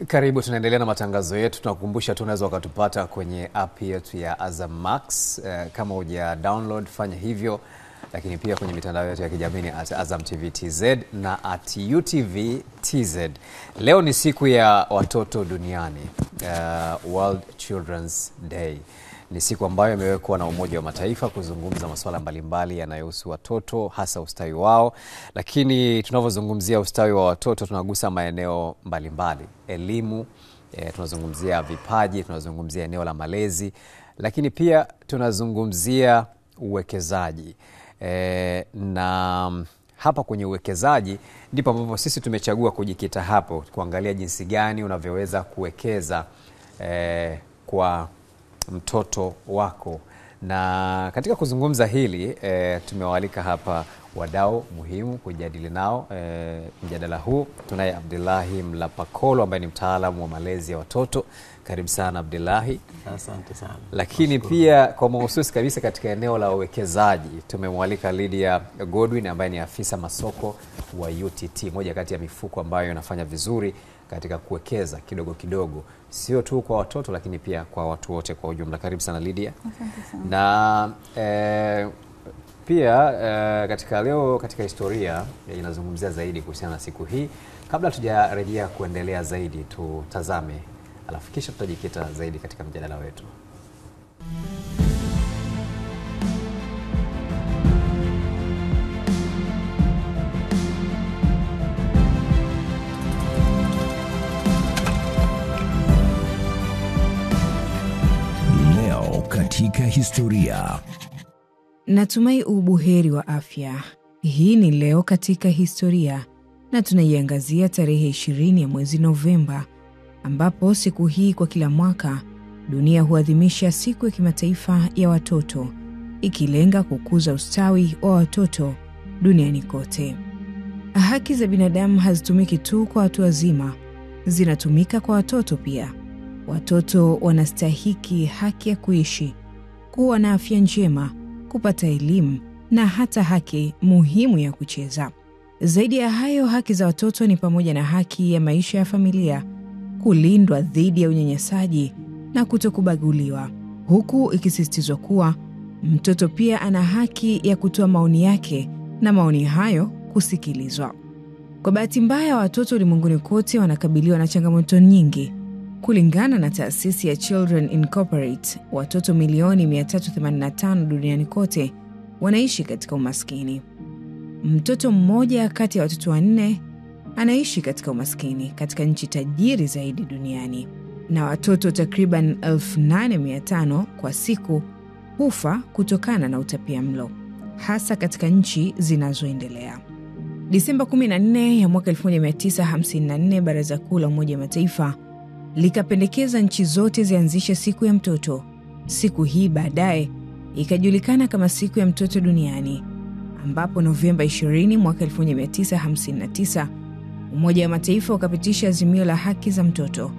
Karibu, tunaendelea na matangazo yetu. Tunakukumbusha tunaweza ukatupata kwenye app yetu ya Azam Max. Kama huja download fanya hivyo, lakini pia kwenye mitandao yetu ya kijamii Azam TV TZ na @UTV TZ. Leo ni siku ya watoto duniani, World Children's Day. Ni siku ambayo imewekwa na Umoja wa Mataifa kuzungumza masuala mbalimbali yanayohusu watoto, hasa ustawi wao. Lakini tunavyozungumzia ustawi wa watoto tunagusa maeneo mbalimbali. Elimu, tunazungumzia vipaji, tunazungumzia eneo la malezi, lakini pia tunazungumzia uwekezaji. Na hapa kwenye uwekezaji ndipo ambapo sisi tumechagua kujikita hapo, kuangalia jinsi gani unavyoweza kuwekeza kwa mtoto wako. Na katika kuzungumza hili tumewaalika hapa wadau muhimu kujadili nao mjadala huu. Tunaye Abdullahi Mlapakolo ambaye ni mtaalamu wa malezi ya watoto. Karibu sana Abdullahi. Asante sana. Lakini pia kwa mahususi kabisa katika eneo la uwekezaji tumemwalika Lydia Godwin ambaye ni afisa masoko wa UTT, moja kati ya mifuko ambayo inafanya vizuri katika kuwekeza kidogo kidogo, sio tu kwa watoto lakini pia kwa watu wote kwa ujumla. Karibu sana Lydia. Asante sana. Na pia katika leo katika historia inazungumzia zaidi kuhusiana na siku hii. Kabla tujarejea kuendelea zaidi, tutazame alafu kisha tutajikita zaidi katika mjadala wetu. Leo katika historia. Natumai ubuheri wa afya. Hii ni leo katika historia na tunaiangazia tarehe 20 ya mwezi Novemba, ambapo siku hii kwa kila mwaka dunia huadhimisha siku ya kimataifa ya watoto, ikilenga kukuza ustawi wa watoto duniani kote. Haki za binadamu hazitumiki tu kwa watu wazima, zinatumika kwa watoto pia. Watoto wanastahiki haki ya kuishi, kuwa na afya njema, kupata elimu na hata haki muhimu ya kucheza. Zaidi ya hayo, haki za watoto ni pamoja na haki ya maisha ya familia, kulindwa dhidi ya unyanyasaji na kutokubaguliwa, huku ikisisitizwa kuwa mtoto pia ana haki ya kutoa maoni yake na maoni hayo kusikilizwa. Kwa bahati mbaya, watoto ulimwenguni kote wanakabiliwa na changamoto nyingi. Kulingana na taasisi ya Children Incorporate, watoto milioni 385 duniani kote wanaishi katika umaskini. Mtoto mmoja kati ya watoto 4 anaishi katika umaskini katika nchi tajiri zaidi duniani, na watoto takriban 8,500 kwa siku hufa kutokana na utapiamlo, hasa katika nchi zinazoendelea. Disemba 14 ya mwaka 1954, Baraza Kuu la Umoja wa Mataifa likapendekeza nchi zote zianzishe siku ya mtoto. Siku hii baadaye ikajulikana kama siku ya mtoto duniani, ambapo Novemba 20 mwaka 1959 Umoja wa Mataifa ukapitisha azimio la haki za mtoto,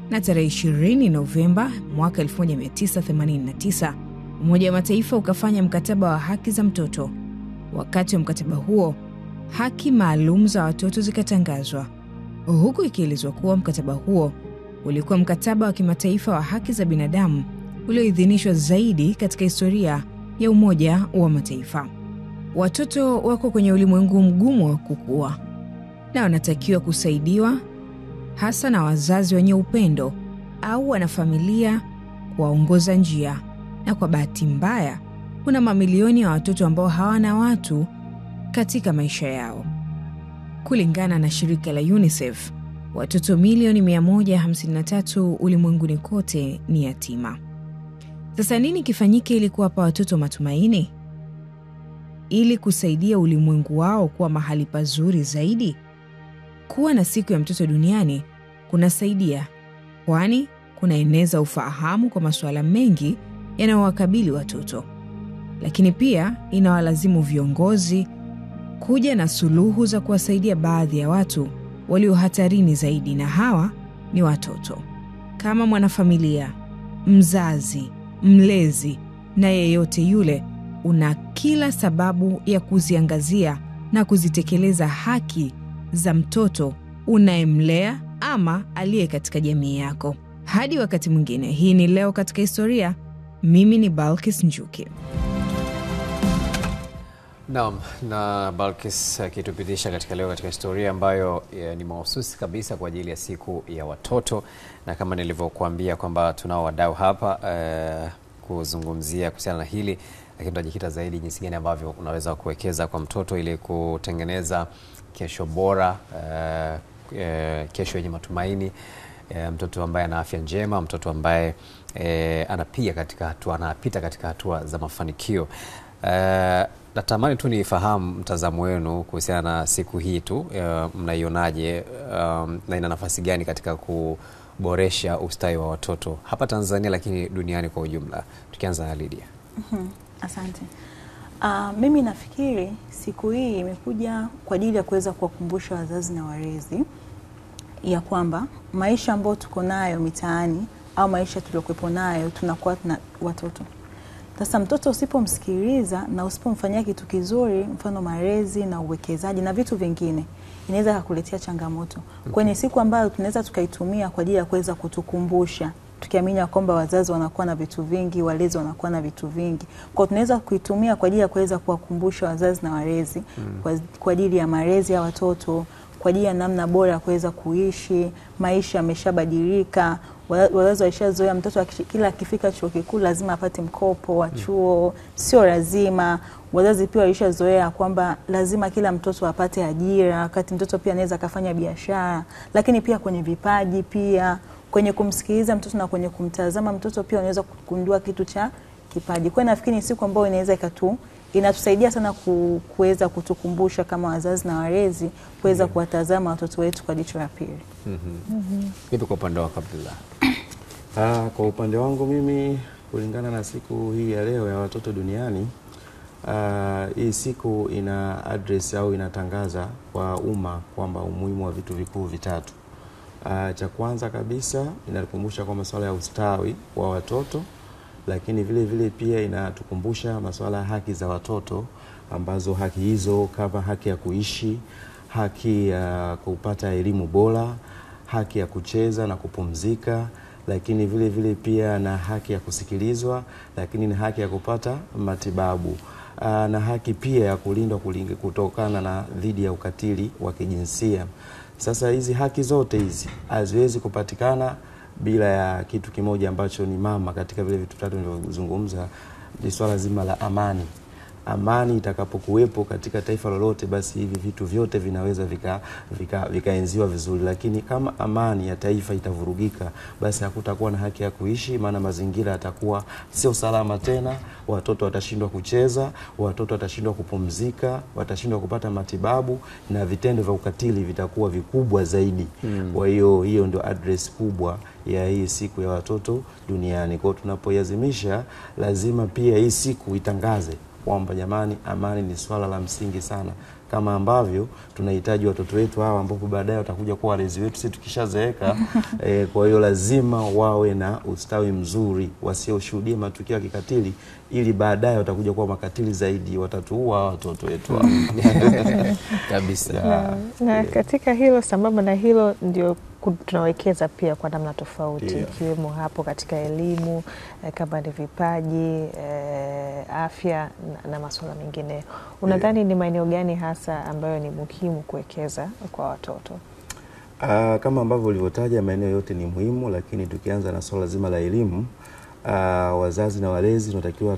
na tarehe 20 Novemba mwaka 1989 Umoja wa Mataifa ukafanya mkataba wa haki za mtoto. Wakati wa mkataba huo, haki maalum za watoto zikatangazwa, huku ikielezwa kuwa mkataba huo ulikuwa mkataba wa kimataifa wa haki za binadamu ulioidhinishwa zaidi katika historia ya Umoja wa Mataifa. Watoto wako kwenye ulimwengu mgumu wa kukua na wanatakiwa kusaidiwa, hasa na wazazi wenye upendo au wanafamilia kuwaongoza njia. Na kwa bahati mbaya, kuna mamilioni ya watoto ambao hawana watu katika maisha yao. Kulingana na shirika la UNICEF, watoto milioni 153 ulimwenguni kote ni yatima. Sasa nini kifanyike ili kuwapa watoto matumaini? Ili kusaidia ulimwengu wao kuwa mahali pazuri zaidi? Kuwa na siku ya mtoto duniani kunasaidia, kwani kunaeneza ufahamu kwa masuala mengi yanayowakabili watoto. Lakini pia inawalazimu viongozi kuja na suluhu za kuwasaidia baadhi ya watu walio hatarini zaidi, na hawa ni watoto. Kama mwanafamilia, mzazi, mlezi na yeyote yule, una kila sababu ya kuziangazia na kuzitekeleza haki za mtoto unayemlea ama aliye katika jamii yako. Hadi wakati mwingine, hii ni Leo Katika Historia. Mimi ni Balkis Njuki. Naam, na Balkis akitupitisha katika Leo Katika Historia ambayo ni mahususi kabisa kwa ajili ya siku ya watoto, na kama nilivyokuambia kwamba tunao wadau hapa kuzungumzia kuhusiana na hili, lakini tutajikita zaidi jinsi gani ambavyo unaweza kuwekeza kwa mtoto ili kutengeneza kesho bora, kesho yenye matumaini, mtoto ambaye ana afya njema, mtoto ambaye anapita katika hatua za mafanikio. Natamani tu nifahamu mtazamo wenu kuhusiana na siku hii tu, mnaionaje na ina nafasi gani katika kuboresha ustawi wa watoto hapa Tanzania lakini duniani kwa ujumla. Tukianza na Lydia. Asante. Mimi nafikiri siku hii imekuja kwa ajili ya kuweza kuwakumbusha wazazi na walezi ya kwamba maisha ambayo tuko nayo mitaani au maisha tuliokuepo nayo tunakuwa na watoto. Sasa mtoto usipomsikiliza na usipomfanyia kitu kizuri, mfano malezi na uwekezaji na vitu vingine, inaweza kukuletea changamoto. Kwa ni siku ambayo tunaweza tukaitumia kwa ajili ya kuweza kutukumbusha, tukiamini kwamba wazazi wanakuwa na vitu vingi, walezi wanakuwa na vitu vingi. Kwa tunaweza kuitumia kwa ajili ya kuweza kuwakumbusha wazazi na walezi kwa ajili ya malezi ya watoto, kwa ajili ya namna bora ya kuweza kuishi. Maisha yameshabadilika. Wazazi waishazoea mtoto kila akifika chuo kikuu lazima apate mkopo wa chuo, sio lazima. Wazazi pia waishazoea kwamba lazima kila mtoto apate ajira, wakati mtoto pia anaweza kufanya biashara. Lakini pia kwenye vipaji, pia kwenye kumsikiliza mtoto na kwenye kumtazama mtoto pia unaweza kugundua kitu cha kipaji. Kwa nafikiri ni siku ambayo inaweza inatusaidia sana kuweza kutukumbusha kama wazazi na walezi kuweza kuwatazama watoto wetu kwa jicho la pili. Vipi kwa upande wako Abdullah? Kwa upande wangu mimi, kulingana na siku hii ya leo ya watoto duniani, hii siku ina address au inatangaza kwa umma kwamba umuhimu wa vitu vikuu vitatu. Cha kwanza kabisa inakumbusha kwa masuala ya ustawi wa watoto, lakini vile vile pia inatukumbusha masuala ya haki za watoto, ambazo haki hizo kama haki ya kuishi, haki ya kupata elimu bora, haki ya kucheza na kupumzika, lakini vile vile pia na haki ya kusikilizwa, lakini na haki ya kupata matibabu, na haki pia ya kulindwa kutokana na dhidi ya ukatili wa kijinsia. Sasa hizi haki zote hizi haziwezi kupatikana bila ya kitu kimoja ambacho ni mama katika vile vitu tatu nilivyozungumza, ni swala zima la amani. Amani itakapokuwepo katika taifa lolote, basi hivi vitu vyote vinaweza vikaenziwa vizuri. Lakini kama amani ya taifa itavurugika, basi hakutakuwa na haki ya kuishi, maana mazingira yatakuwa sio salama tena, watoto watashindwa kucheza, watoto watashindwa kupumzika, watashindwa kupata matibabu, na vitendo vya ukatili vitakuwa vikubwa zaidi. Kwa hiyo ndio address kubwa ya hii siku ya watoto duniani. Kwa hiyo tunapoiadhimisha, lazima pia hii siku itangaze kwamba jamani, amani ni swala la msingi sana, kama ambavyo tunahitaji watoto wetu hawa ambapo baadaye watakuja kuwa walezi wetu sisi tukishazeeka. Kwa hiyo lazima wawe na ustawi mzuri, wasioshuhudia matukio ya kikatili, ili baadaye watakuja kuwa makatili zaidi, watatuua watoto wetu kabisa. Na katika hilo, sambamba na hilo, ndio tunawekeza pia kwa namna tofauti, ikiwemo hapo katika elimu, kama ni vipaji, afya na masuala mengine. Unadhani ni maeneo gani hasa ambayo ni muhimu kuwekeza kwa watoto? Kama ambavyo ulivyotaja, maeneo yote ni muhimu, lakini tukianza na swala zima la elimu, wazazi na walezi tunatakiwa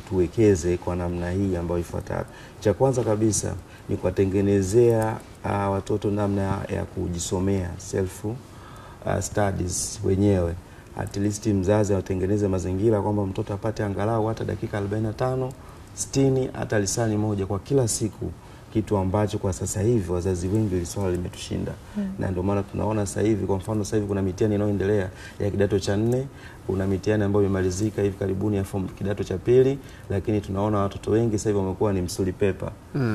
tuwekeze kwa namna hii ambayo ifuatayo. Cha kwanza kabisa ni kuwatengenezea watoto namna ya kujisomea, self studies wenyewe. At least mzazi atengeneze mazingira kwamba mtoto apate angalau hata dakika 45, 60, hata lisani moja kwa kila siku, kitu ambacho kwa sasa hivi wazazi wengi ile swala limetushinda. Na ndio maana tunaona sasa hivi, kwa mfano sasa hivi kuna mitihani inayoendelea ya kidato cha 4, kuna mitihani ambayo imemalizika hivi karibuni ya form kidato cha 2, lakini tunaona watoto wengi sasa hivi wamekuwa ni msuli pepa.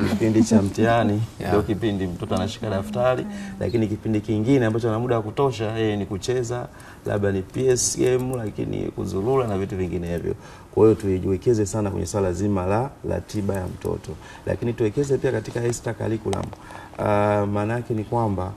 Kipindi cha mtihani ndio kipindi mtoto anashika daftari, lakini kipindi kingine ambacho ana muda wa kutosha ni kucheza, labda ni PS game, lakini kuzurura na vitu vingine hivyo. Kwa hiyo tujiwekeze sana kwenye swala zima la ratiba ya mtoto, lakini tuwekeze pia katika extra curriculum. Maana yake ni kwamba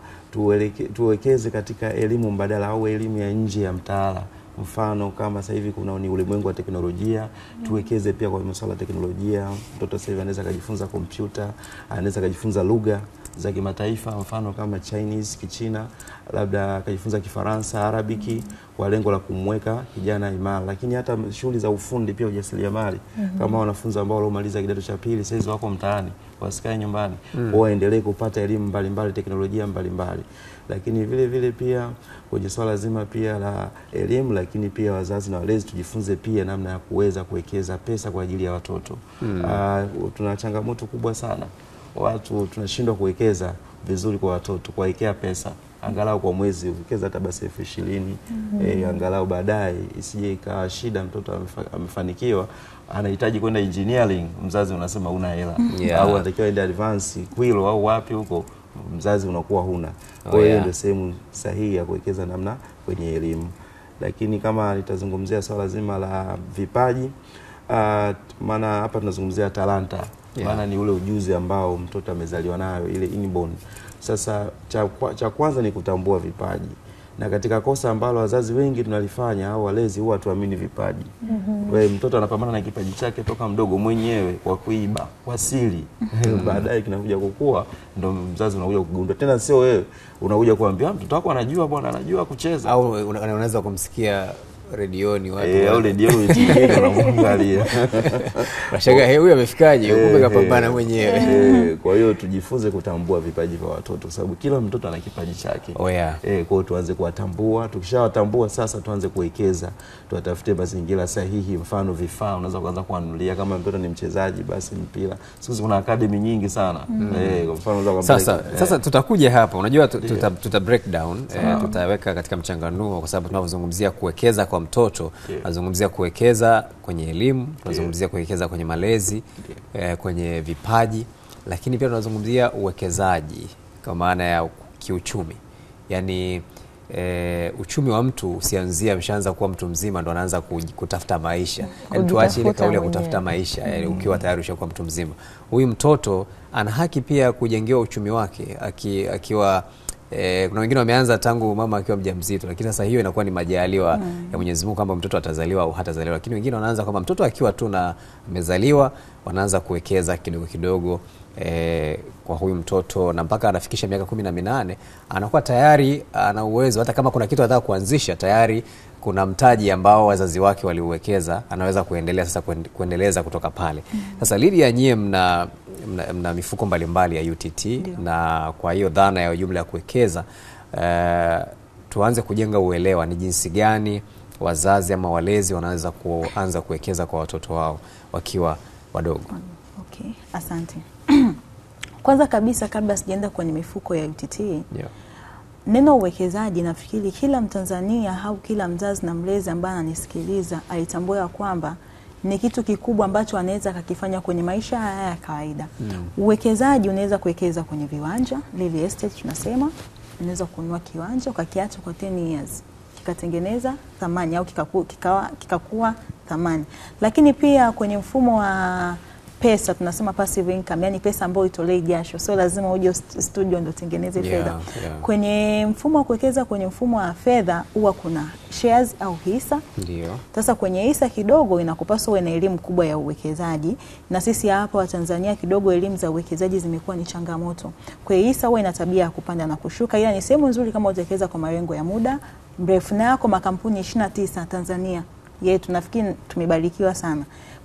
tuwekeze katika elimu mbadala au elimu ya nje ya mtaala. Mfano kama sasa hivi kuna ni ulimwengu wa teknolojia, tuwekeze pia kwa masuala ya teknolojia. Mtoto sasa hivi anaweza kujifunza kompyuta, anaweza kujifunza lugha za kimataifa, mfano kama Chinese, Kichina, labda akajifunza Kifaransa, Arabiki, kwa lengo la kumweka kijana imara. Lakini hata shughuli za ufundi pia, ujasiriamali, kama wanafunzi ambao waliomaliza kidato cha pili sasa wako mtaani, wasikae nyumbani, waendelee kupata elimu mbalimbali, teknolojia mbalimbali. Lakini vile vile pia kwenye swala zima pia la elimu, lakini pia wazazi na walezi tujifunze pia namna ya kuweza kuwekeza pesa kwa ajili ya watoto. Tuna changamoto kubwa sana, watu tunashindwa kuwekeza vizuri kwa watoto, kuwekea pesa angalau kwa mwezi uwekeza hata basi 20,000, angalau baadaye isije ikawa shida, mtoto amefanikiwa anahitaji kwenda engineering, mzazi unasema una hela, au anatakiwa ende advance Kwilo au wapi huko, mzazi unakuwa huna. Kwa hiyo ndio sehemu sahihi ya kuwekeza namna kwenye elimu. Lakini kama nitazungumzia swala zima la vipaji, maana hapa tunazungumzia talanta, maana ni ule ujuzi ambao mtoto amezaliwa nayo, ile inborn. Sasa cha kwanza ni kutambua vipaji. Na katika kosa ambalo wazazi wengi tunalifanya au walezi, huwa tuamini vipaji. Wewe mtoto anapambana na kipaji chake toka mdogo mwenyewe kwa kuiba, kwa siri. Baadaye kinakuja kukua, ndio mzazi unakuja kugundua. Tena sio wewe, unakuja kuambia mtoto wako anajua bwana, anajua kucheza. Au unaweza kumsikia redioni watu au redioni TV wanamwangalia. Unashangaa huyu amefikaje? Kumbe kapambana mwenyewe. Kwa hiyo tujifunze kutambua vipaji vya watoto, kwa sababu kila mtoto ana kipaji chake. Kwa hiyo tuanze kuwatambua, tukishawatambua sasa tuanze kuwekeza, tuwatafute mazingira sahihi, mfano vifaa unaweza kuanza kuanulia. Kama mtoto ni mchezaji basi mpira. Sisi kuna academy nyingi sana. Kwa mfano unaweza sasa tutakuja hapa. Unajua tuta break down, tutaweka katika mchanganuo, kwa sababu tunazungumzia kuwekeza kwa mtoto, tunazungumzia kuwekeza kwenye elimu, tunazungumzia kuwekeza kwenye malezi, kwenye vipaji, lakini pia tunazungumzia uwekezaji kwa maana ya kiuchumi. Yaani uchumi wa mtu usianzia ameshaanza kuwa mtu mzima ndo anaanza kutafuta maisha. Yaani tuache ile kauli ya kutafuta maisha, yaani ukiwa tayari ushakuwa mtu mzima. Huyu mtoto ana haki pia kujengewa uchumi wake akiwa kuna wengine wameanza tangu mama akiwa mjamzito, lakini sasa hiyo inakuwa ni majaliwa ya Mwenyezi Mungu kwamba mtoto atazaliwa au hatazaliwa. Lakini wengine wanaanza kwamba mtoto akiwa tu na amezaliwa, wanaanza kuwekeza kidogo kidogo kwa huyu mtoto, na mpaka anafikisha miaka 18 anakuwa tayari ana uwezo, hata kama kuna kitu anataka kuanzisha, tayari kuna mtaji ambao wazazi wake waliuwekeza, anaweza kuendelea sasa kuendeleza kutoka pale. Sasa Lydia, nyie mna mifuko mbalimbali ya UTT. Na kwa hiyo dhana ya jumla ya kuwekeza, tuanze kujenga uelewa ni jinsi gani wazazi ama walezi wanaweza kuanza kuwekeza kwa watoto wao wakiwa wadogo. Okay, asante. Kwanza kabisa kabla sijaenda kwenye mifuko ya UTT, neno uwekezaji, nafikiri kila Mtanzania au kila mzazi na mlezi ambaye ananisikiliza aitambue kwamba ni kitu kikubwa ambacho anaweza akakifanya kwenye maisha haya ya kawaida. Uwekezaji unaweza kuwekeza kwenye viwanja, real estate tunasema. Unaweza kununua kiwanja ukakiacha kwa 10 years kikatengeneza thamani au kikakuwa thamani. Lakini pia kwenye mfumo wa pesa tunasema passive income, yani pesa ambayo itolei jasho, sio lazima uje studio ndio tengeneze fedha. Kwenye mfumo wa kuwekeza, kwenye mfumo wa fedha huwa kuna shares au hisa. Sasa kwenye hisa kidogo inakupaswa uwe na elimu kubwa ya uwekezaji, na sisi hapa wa Tanzania kidogo elimu za uwekezaji zimekuwa ni changamoto. Kwa hiyo hisa huwa ina tabia ya kupanda na kushuka, ila ni sehemu nzuri kama utawekeza kwa malengo ya muda mrefu. Na yako makampuni 29 Tanzania yetu, nafikiri tumebarikiwa sana.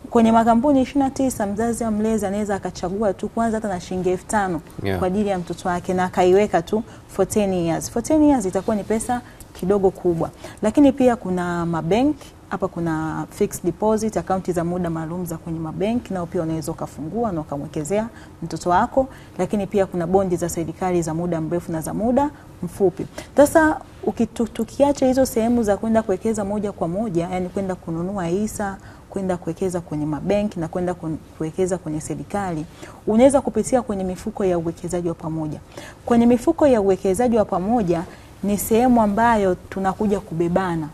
Kwenye makampuni 29 mzazi wa mlezi anaweza akachagua tu kwanza hata na shilingi 5,000 kwa ajili ya mtoto wake na akaiweka tu for 10 years. For 10 years itakuwa ni pesa kidogo kubwa. Lakini pia kuna mabank, hapa kuna fixed deposit, akaunti za muda maalum za kwenye mabank, nao pia unaweza ukafungua na ukamwekezea mtoto wako. Lakini pia kuna bondi za serikali za muda mrefu na za muda mfupi. Sasa tukiacha hizo sehemu za kwenda kuwekeza moja kwa moja, yani kwenda kununua hisa, kwenda kuwekeza kwenye mabanki na kwenda kuwekeza kwenye serikali, unaweza kupitia kwenye mifuko ya uwekezaji wa pamoja. Kwenye mifuko ya uwekezaji wa pamoja ni sehemu ambayo tunakuja kubebana.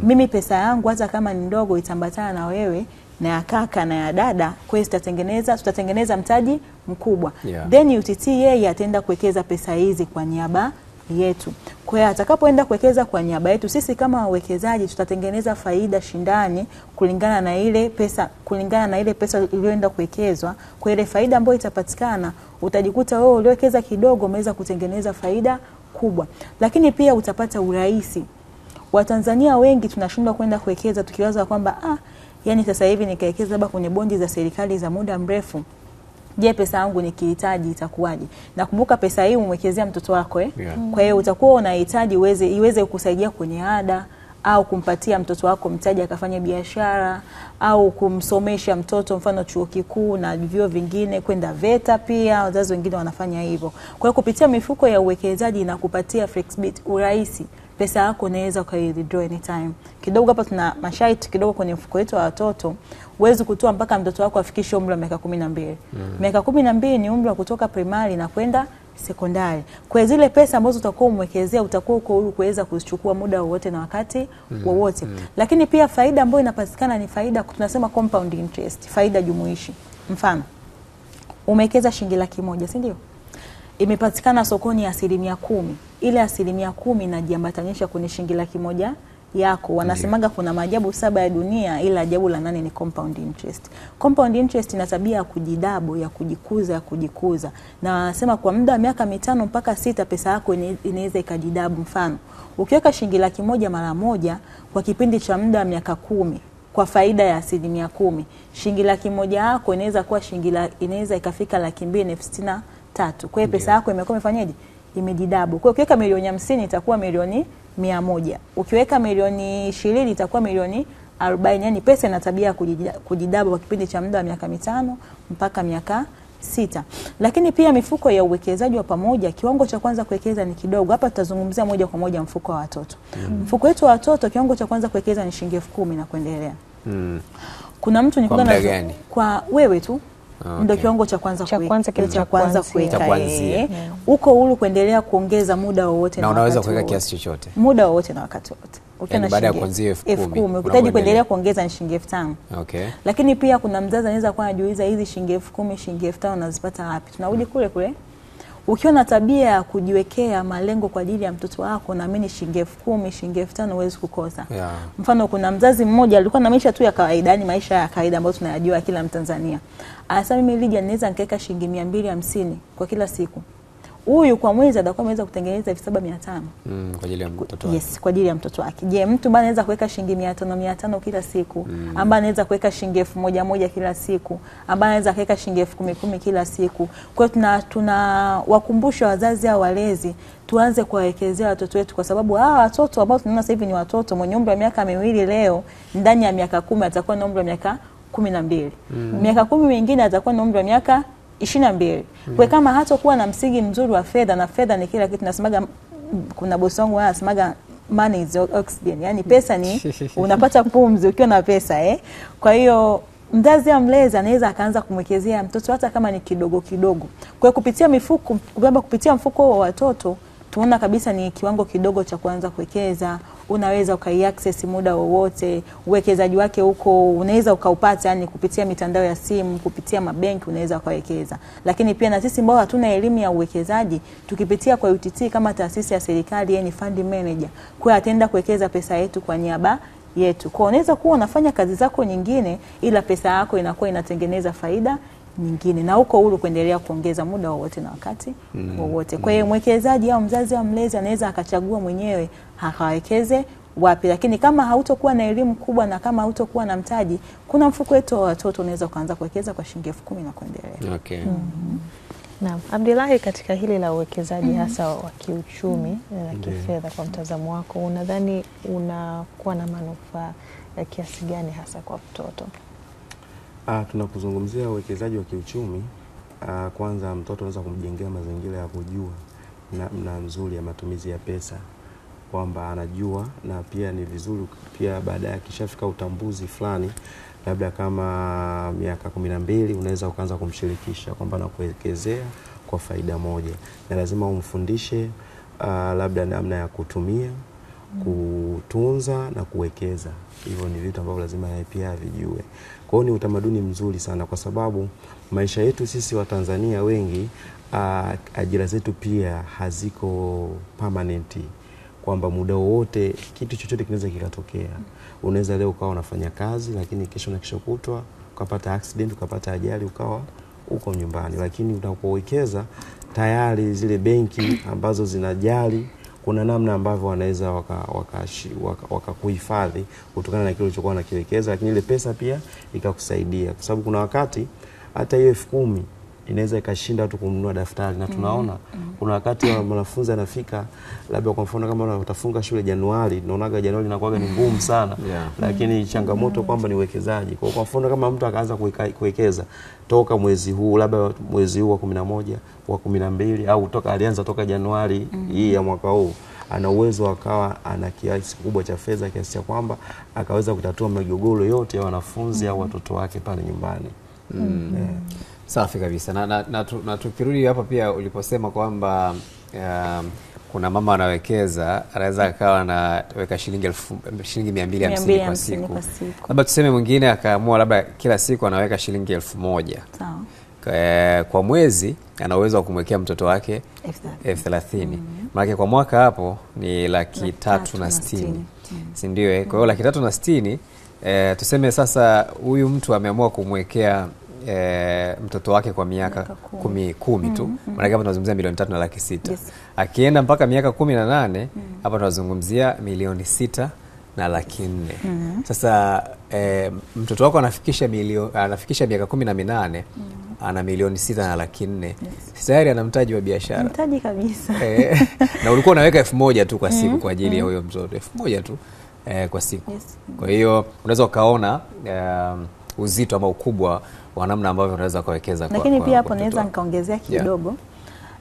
Mimi pesa yangu hata kama ni ndogo itambatana na wewe na ya kaka na ya dada, kwa hiyo tutatengeneza mtaji mkubwa. Then UTT yeye ataenda kuwekeza pesa hizi kwa niaba yetu. Kwa hiyo atakapoenda kuwekeza kwa niaba yetu, sisi kama wawekezaji tutatengeneza faida shindani kulingana na ile pesa iliyoenda kuwekezwa. Kwa ile faida ambayo itapatikana, utajikuta wewe uliowekeza kidogo umeweza kutengeneza faida kubwa. Lakini pia utapata urahisi. Watanzania wengi tunashindwa kwenda kuwekeza tukiwaza kwamba yani sasa hivi nikawekeza labda kwenye bondi za serikali za muda mrefu, je, pesa yangu nikihitaji itakuwaje? Nakumbuka pesa hii umwekezea mtoto wako Kwa hiyo utakuwa unahitaji iweze kukusaidia kwenye ada, au kumpatia mtoto wako mtaji akafanya biashara, au kumsomesha mtoto mfano chuo kikuu na vyuo vingine, kwenda VETA pia wazazi wengine wanafanya hivyo. Kwa hiyo kupitia mifuko ya uwekezaji inakupatia flexibility, urahisi. Pesa yako unaweza withdraw anytime. Kidogo hapa tuna masharti kidogo kwenye mfuko wetu wa watoto. Huwezi kutoa mpaka mtoto wako afikishe umri wa miaka 12. Miaka 12 ni umri wa kutoka primary na kwenda sekondari. Kwa zile pesa ambazo utakuwa umwekezea, utakuwa uko huru kuweza kuzichukua muda wowote na wakati wowote. Lakini pia faida ambayo inapatikana ni faida tunasema compound interest, faida jumuishi. Mfano, umewekeza shilingi 100,000, si ndio? Imepatikana sokoni 10%. Ile 10% inajiambatanisha kwenye shilingi 100,000 yako. Wanasemaga kuna maajabu 7 ya dunia, ila ajabu la 8 ni compound interest. Compound interest ina tabia ya kujidabo, ya kujikuza. Na wanasema kwa muda wa miaka 5 mpaka 6 pesa yako inaweza ikajidabu. Mfano, ukiweka shilingi 100,000 mara moja kwa kipindi cha muda wa miaka 10 kwa faida ya 10%, shilingi 100,000 yako inaweza ikafika 263,000. Kwa hiyo pesa yako imekuwa imefanyaje? Imejidabu. Kwa hiyo ukiweka milioni 50 itakuwa milioni 100. Ukiweka milioni 20 itakuwa milioni 40. Yani pesa ina tabia ya kujidabu kwa kipindi cha muda wa miaka 5 mpaka miaka 6. Lakini pia mifuko ya uwekezaji wa pamoja, kiwango cha kwanza kuwekeza ni kidogo. Hapa tutazungumzia moja kwa moja mfuko wa watoto. Mfuko wetu wa watoto kiwango cha kwanza kuwekeza ni shilingi 10,000 na kuendelea. Kuna mtu nikutana kwa wewe tu ndio kiwango cha kwanza kuweka. Uko huru kuendelea kuongeza muda wowote na unaweza kuweka kiasi chochote. Muda wowote na wakati wote. Yani baada ya kuanzia 10,000 ukitaji kuendelea kuongeza ni shilingi 5,000. Okay. Lakini pia kuna mzazi anaweza kuwa anajiuliza hizi shilingi 10,000, shilingi 5,000 nazipata wapi? Tunarudi kule. Ukiwa na tabia ya kujiwekea malengo kwa ajili ya mtoto wako, naamini shilingi 10,000, shilingi 5,000 huwezi kukosa. Mfano, kuna mzazi mmoja alikuwa na maisha tu ya kawaida, yani maisha ya kawaida ambayo tunayajua kila Mtanzania. Anasema mimi Lydia naweza nikaweka shilingi 250 kwa kila siku. Huyu kwa mwezi atakuwa ameweza kutengeneza 7,500 kwa ajili ya mtoto wake. Yes, kwa ajili ya mtoto wake. Je, mtu ambaye anaweza kuweka shilingi 500 kila siku, ambaye anaweza kuweka shilingi 1,000 kila siku, ambaye anaweza kuweka shilingi 10,000 kila siku. Kwa hiyo tunawakumbusha wazazi au walezi tuanze kuwawekezea watoto wetu, kwa sababu watoto ambao tunaona sasa hivi ni watoto mwenye umri wa miaka 2 leo, ndani ya miaka 10 atakuwa na umri wa miaka 12. Miaka 10 mingine atakuwa na umri wa miaka 22. Kwa kama hatakuwa na msingi mzuri wa fedha, na fedha ni kila kitu, nasemaga kuna bosi wangu anasemaga money is oxygen. Yani pesa ni unapata pumzi ukiwa na pesa Kwa hiyo mzazi amlezi anaweza akaanza kumwekezea mtoto hata kama ni kidogo. Kwa hiyo kupitia mfuko wa watoto tunaona kabisa ni kiwango kidogo cha kuanza kuwekeza. Unaweza ukaiaccess muda wowote. Uwekezaji wake huko unaweza ukaupata yani kupitia mitandao ya simu, kupitia mabenki unaweza ukawekeza. Lakini pia na sisi ambao hatuna elimu ya uwekezaji, tukipitia kwa UTT kama taasisi ya serikali yani fund manager, kwa ataenda kuwekeza pesa yetu kwa niaba yetu. Kwa unaweza kuwa unafanya kazi zako nyingine, ila pesa yako inakuwa inatengeneza faida nyingine, na uko huru kuendelea kuongeza muda wowote na wakati wowote. Kwa hiyo mwekezaji au mzazi au mlezi anaweza akachagua mwenyewe akawekeze wapi. Lakini kama hautokuwa na elimu kubwa na kama hautokuwa na mtaji, kuna mfuko wetu wa watoto unaweza kuanza kuwekeza kwa shilingi 10,000 na kuendelea. Okay. Naam, Abdullahi, katika hili la uwekezaji hasa wa kiuchumi na kifedha, kwa mtazamo wako, unadhani unakuwa na manufaa ya kiasi gani hasa kwa mtoto? Tunapozungumzia uwekezaji wa kiuchumi, kwanza mtoto anaweza kumjengea mazingira ya kujua namna nzuri ya matumizi ya pesa, kwamba anajua, na pia ni vizuri pia baadaye akishafika utambuzi fulani, labda kama miaka 12, unaweza ukaanza kumshirikisha kwamba nakuwekezea kwa faida moja, na lazima umfundishe labda namna ya kutumia, kutunza na kuwekeza. Hivyo ni vitu ambavyo lazima yeye pia vijue. Kwa hiyo ni utamaduni mzuri sana, kwa sababu maisha yetu sisi wa Tanzania wengi, ajira zetu pia haziko permanent, kwamba muda wote kitu chochote kinaweza kikatokea. Unaweza leo ukawa unafanya kazi, lakini kesho na kesho kutwa ukapata accident, ukapata ajali, ukawa uko nyumbani. Lakini unapowekeza tayari zile benki ambazo zinajali, kuna namna ambavyo wanaweza wakakuhifadhi kutokana na kile ulichokuwa unakiwekeza, lakini ile pesa pia ikakusaidia, kwa sababu kuna wakati hata hiyo 10,000 inaweza ikashinda tu kununua daftari. Na tunaona kuna wakati wa mwanafunzi anafika, labda kwa mfano kama utafunga shule Januari, tunaonaga Januari inakuwa ni ngumu sana, lakini changamoto kwamba ni uwekezaji. Kwa mfano kama mtu akaanza kuwekeza toka mwezi huu, labda mwezi huu wa 11, wa 12, au alianza toka Januari hii ya mwaka huu, ana uwezo akawa ana kiasi kubwa cha fedha kiasi cha kwamba akaweza kutatua migogoro yote ya wanafunzi au watoto wake pale nyumbani. Safi kabisa. Na tukirudi hapa pia uliposema kwamba kuna mama anawekeza, anaweza akawa anaweka shilingi 250 kwa siku. Labda tuseme mwingine akaamua labda kila siku anaweka shilingi 1,000. Sawa. Kwa mwezi ana uwezo wa kumwekea mtoto wake 30,000. Maana kwa mwaka hapo ni 360,000. Si ndio? Kwa hiyo 360,000, tuseme sasa huyu mtu ameamua kumwekea mtoto wake kwa miaka 10 tu. Maana kama tunazungumzia milioni 3,600,000. Yes. Akienda mpaka miaka 18, hapa tunazungumzia milioni 6,400,000. Sasa mtoto wako anafikisha miaka 18, ana milioni 6,400,000. Yes. Tayari ana mtaji wa biashara. Mtaji kabisa. Na ulikuwa unaweka 1,000 tu kwa siku kwa ajili ya huyo mtoto. 1,000 tu kwa siku. Yes. Kwa hiyo unaweza ukaona uzito ama ukubwa wa namna ambavyo unaweza kuwekeza. Lakini pia hapo naweza nikaongezea kidogo.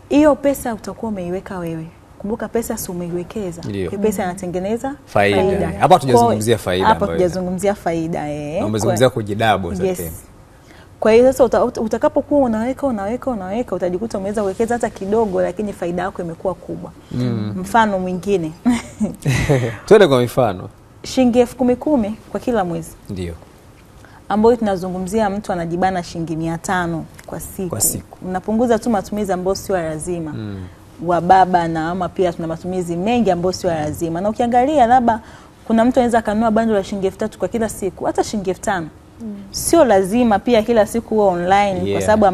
Hiyo pesa utakuwa umeiweka wewe. Kumbuka pesa si umeiwekeza. Kwa pesa inatengeneza faida. Hapa tujazungumzia faida. Hapa tujazungumzia faida Na umezungumzia kujidabo sasa. Yes. Kwa hiyo sasa utakapokuwa unaweka utajikuta umeweza kuwekeza hata kidogo, lakini faida yako imekuwa kubwa. Mfano mwingine. Tuende kwa mifano. Shilingi 10,000 kwa kila mwezi. Ndio. Ambayo tunazungumzia mtu anajibana shilingi 500 kwa siku. Unapunguza tu matumizi ambayo sio lazima. Wa baba na mama pia tuna matumizi mengi ambayo sio lazima. Na ukiangalia labda kuna mtu anaweza kanunua bando la shilingi 3,000 kwa kila siku, hata shilingi 5,000. Sio lazima pia kila siku huwa online, kwa sababu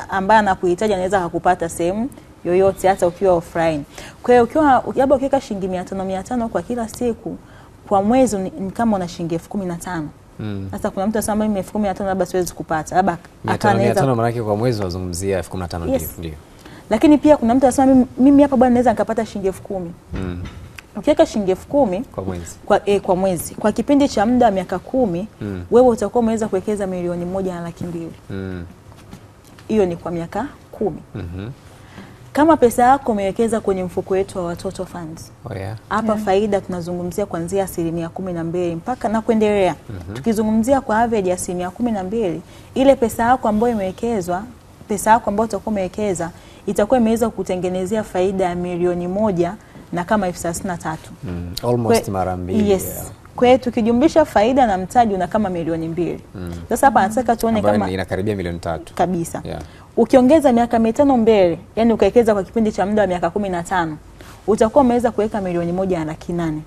ambaye anakuhitaji anaweza kukupata sehemu yoyote hata ukiwa offline. Kwa hiyo labda ukiweka shilingi 500 kwa kila siku, kwa mwezi ni kama una shilingi 15,000. Sasa kuna mtu anasema mimi 15,000 labda siwezi kupata. Labda 500 maana yake kwa mwezi wazungumzia 15,000. Ndio. Lakini pia kuna mtu anasema mimi hapa bwana naweza nikapata shilingi 10,000. Ukiweka shilingi 10,000 kwa mwezi. Kwa mwezi. Kwa kipindi cha muda wa miaka 10, wewe utakuwa umeweza kuwekeza milioni 1,200,000. Hiyo ni kwa miaka 10. Kama pesa yako umewekeza kwenye mfuko wetu wa watoto funds. Hapa faida tunazungumzia kuanzia 12% mpaka na kuendelea. Tukizungumzia kwa average ya 12%, ile pesa yako ambayo imewekezwa, pesa yako ambayo utakuwa umewekeza itakuwa imeweza kutengenezea faida ya milioni 1 na kama 33,000. Almost mara 2. Yes. Kwa hiyo tukijumlisha faida na mtaji una kama milioni 2. Sasa hapa nataka tuone kama inakaribia milioni 3 kabisa. Ukiongeza miaka 5 mbele, yani ukawekeza kwa kipindi cha muda wa miaka 15, utakuwa umeweza kuweka milioni 1,800,000.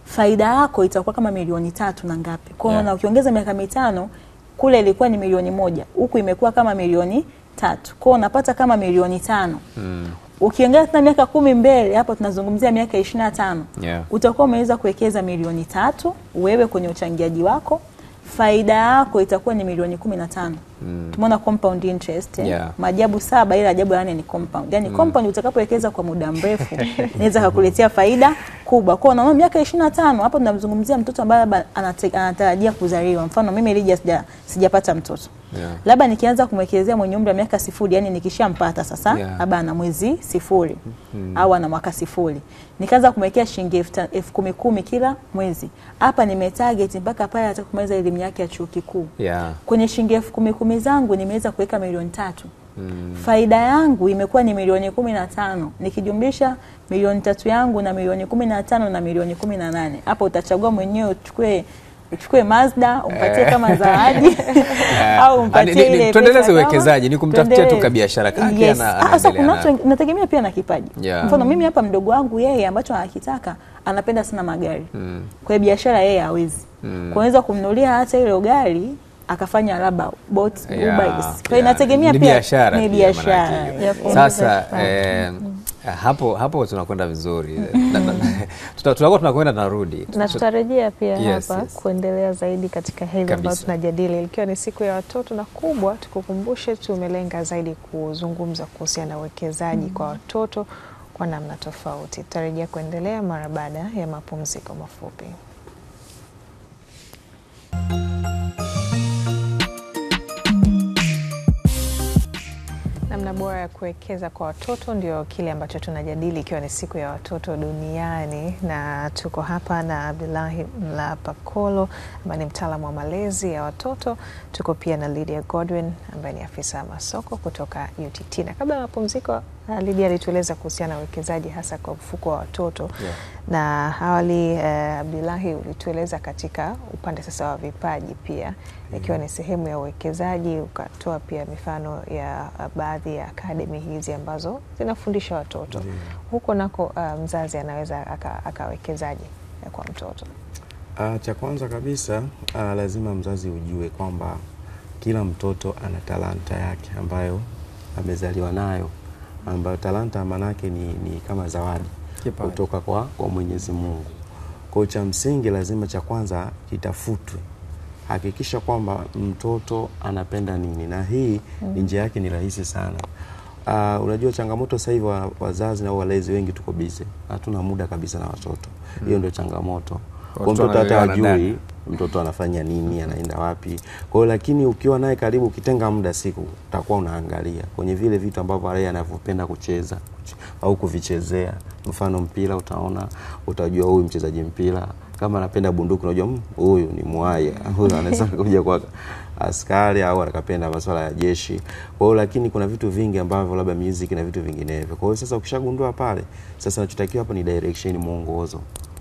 Faida yako itakuwa kama milioni 3 na ngapi. Kwa hiyo ukiongeza miaka 5, kule ilikuwa ni milioni 1, huku imekuwa kama milioni 3. Kwa hiyo unapata kama milioni 5. Ukiongeza tena miaka 10 mbele, hapo tunazungumzia miaka 25. Utakuwa umeweza kuwekeza milioni 3 wewe kwenye uchangiaji wako. Faida yako itakuwa ni milioni 15. Tumeona compound interest. Maajabu 7 ila ajabu 8 ni compound. Yaani compound utakapowekeza kwa muda mrefu inaweza kukuletea faida kubwa. Kwa hiyo na miaka 25 hapo tunamzungumzia mtoto ambaye anatarajia kuzaliwa. Mfano mimi Lydia sijapata mtoto. Labda nikianza kumwekezea mwenye umri wa miaka 0, yani nikishampata sasa, labda ana mwezi 0 au ana mwaka 0. Nikaanza kumwekea shilingi 10,000 kila mwezi. Hapa nimetarget mpaka pale atakumaliza elimu yake ya chuo kikuu. Kwenye shilingi 10,000 zangu nimeweza kuweka milioni 3. Faida yangu imekuwa ni milioni 15. Nikijumlisha milioni 3 yangu na milioni 15 na milioni 18. Hapo utachagua mwenyewe uchukue Mazda umpatie kama zawadi au umpatie ile. Tuendeleze uwekezaji, ni kumtafutia tu biashara kake anaendelea. Sasa kuna nategemea pia na kipaji. Mfano mimi hapa mdogo wangu yeye ambacho anakitaka anapenda sana magari. Kwa hiyo biashara yeye hawezi. Kuweza kumnunulia hata ile gari akafanya labda bot Uber. Kwa hiyo inategemea pia ni biashara. Sasa hapo tunakwenda vizuri. Tunakwenda narudi. Na tutarejea pia hapa kuendelea zaidi katika hili ambalo tunajadili, ikiwa ni siku ya watoto, na kubwa tukukumbushe tumelenga zaidi kuzungumza kuhusiana na uwekezaji kwa watoto kwa namna tofauti. Tutarejea kuendelea mara baada ya mapumziko mafupi. Namna bora ya kuwekeza kwa watoto ndio kile ambacho tunajadili, ikiwa ni siku ya watoto duniani, na tuko hapa na Abdullahi Mlapakolo ambaye ni mtaalamu wa malezi ya watoto. Tuko pia na Lydia Godwin ambaye ni afisa masoko kutoka UTT. Na kabla ya mapumziko, Lydia alitueleza kuhusiana na uwekezaji hasa kwa mfuko wa watoto. Na awali Abdullahi ulitueleza katika upande sasa wa vipaji pia, ikiwa ni sehemu ya uwekezaji, ukatoa pia mifano ya baadhi ya academy hizi ambazo zinafundisha watoto. Huko nako mzazi anaweza akawekezaje kwa mtoto? Cha kwanza kabisa lazima mzazi ujue kwamba kila mtoto ana talanta yake ambayo amezaliwa nayo, ambayo talanta manake ni kama zawadi kutoka kwa Mwenyezi Mungu. Kwa cha msingi lazima cha kwanza kitafutwe. Hakikisha kwamba mtoto anapenda nini, na hii njia yake ni rahisi sana. Unajua changamoto sasa hivi wazazi na walezi wengi tuko busy. Hatuna muda kabisa na watoto. Hiyo ndio changamoto. Kwa mtoto hata hajui mtoto anafanya nini, anaenda wapi. Kwa hiyo lakini ukiwa naye karibu, ukitenga muda siku, utakuwa unaangalia kwenye vile vitu ambavyo yeye anavyopenda kucheza au kuvichezea. Mfano mpira, utajua huyu mchezaji mpira. Kama anapenda bunduki, unajua huyu ni mwaya, huyu anaweza kuja kwa askari, au anapenda masuala ya jeshi. Kwa hiyo lakini kuna vitu vingi ambavyo labda music na vitu vinginevyo. Kwa hiyo sasa ukishagundua pale, sasa tunachotakiwa hapa ni direction, mwongozo,